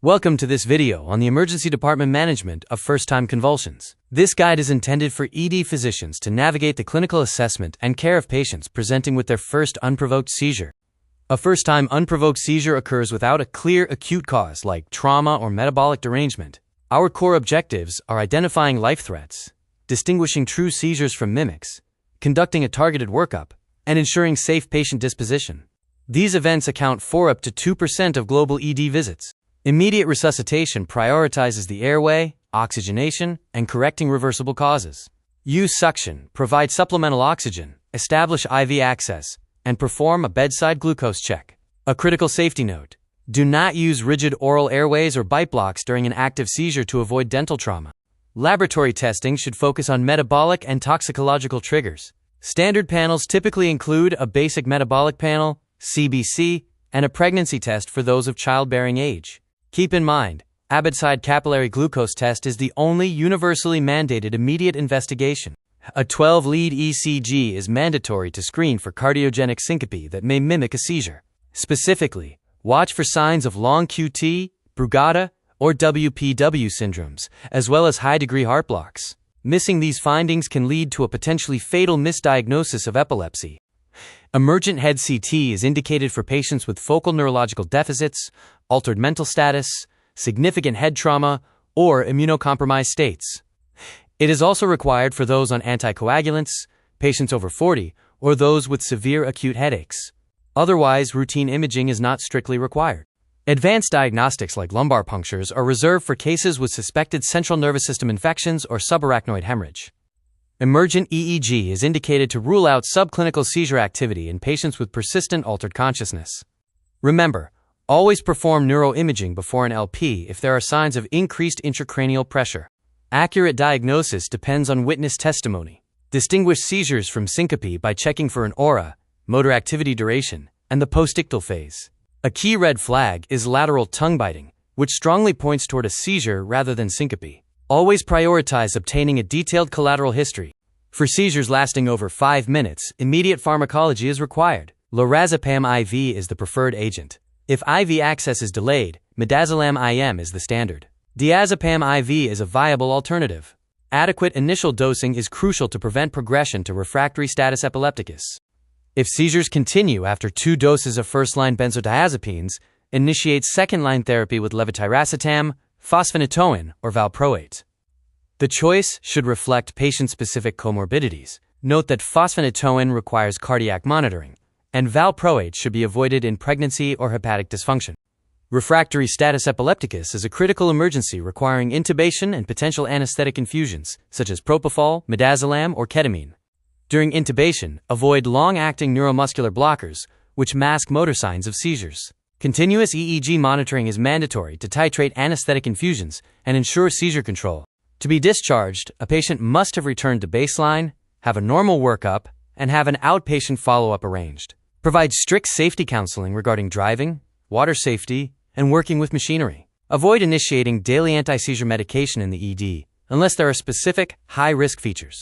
Welcome to this video on the emergency department management of first-time convulsions. This guide is intended for ED physicians to navigate the clinical assessment and care of patients presenting with their first unprovoked seizure. A first-time unprovoked seizure occurs without a clear acute cause like trauma or metabolic derangement. Our core objectives are identifying life threats, distinguishing true seizures from mimics, conducting a targeted workup, and ensuring safe patient disposition. These events account for up to 2% of global ED visits. Immediate resuscitation prioritizes the airway, oxygenation, and correcting reversible causes. Use suction, provide supplemental oxygen, establish IV access, and perform a bedside glucose check. A critical safety note: do not use rigid oral airways or bite blocks during an active seizure to avoid dental trauma. Laboratory testing should focus on metabolic and toxicological triggers. Standard panels typically include a basic metabolic panel, CBC, and a pregnancy test for those of childbearing age. Keep in mind, a bedside capillary glucose test is the only universally mandated immediate investigation. A 12-lead ECG is mandatory to screen for cardiogenic syncope that may mimic a seizure. Specifically, watch for signs of long QT, Brugada, or WPW syndromes, as well as high-degree heart blocks. Missing these findings can lead to a potentially fatal misdiagnosis of epilepsy. Emergent head CT is indicated for patients with focal neurological deficits, altered mental status, significant head trauma, or immunocompromised states. It is also required for those on anticoagulants, patients over 40, or those with severe acute headaches. Otherwise, routine imaging is not strictly required. Advanced diagnostics like lumbar punctures are reserved for cases with suspected central nervous system infections or subarachnoid hemorrhage. Emergent EEG is indicated to rule out subclinical seizure activity in patients with persistent altered consciousness. Remember, always perform neuroimaging before an LP if there are signs of increased intracranial pressure. Accurate diagnosis depends on witness testimony. Distinguish seizures from syncope by checking for an aura, motor activity duration, and the postictal phase. A key red flag is lateral tongue biting, which strongly points toward a seizure rather than syncope. Always prioritize obtaining a detailed collateral history. For seizures lasting over 5 minutes, immediate pharmacology is required. Lorazepam IV is the preferred agent. If IV access is delayed, midazolam IM is the standard. Diazepam IV is a viable alternative. Adequate initial dosing is crucial to prevent progression to refractory status epilepticus. If seizures continue after 2 doses of first-line benzodiazepines, initiate second-line therapy with levetiracetam, fosphenytoin, or valproate. The choice should reflect patient-specific comorbidities. Note that fosphenytoin requires cardiac monitoring, and valproate should be avoided in pregnancy or hepatic dysfunction. Refractory status epilepticus is a critical emergency requiring intubation and potential anesthetic infusions, such as propofol, midazolam, or ketamine. During intubation, avoid long-acting neuromuscular blockers, which mask motor signs of seizures. Continuous EEG monitoring is mandatory to titrate anesthetic infusions and ensure seizure control. To be discharged, a patient must have returned to baseline, have a normal workup, and have an outpatient follow-up arranged. Provide strict safety counseling regarding driving, water safety, and working with machinery. Avoid initiating daily anti-seizure medication in the ED unless there are specific high-risk features.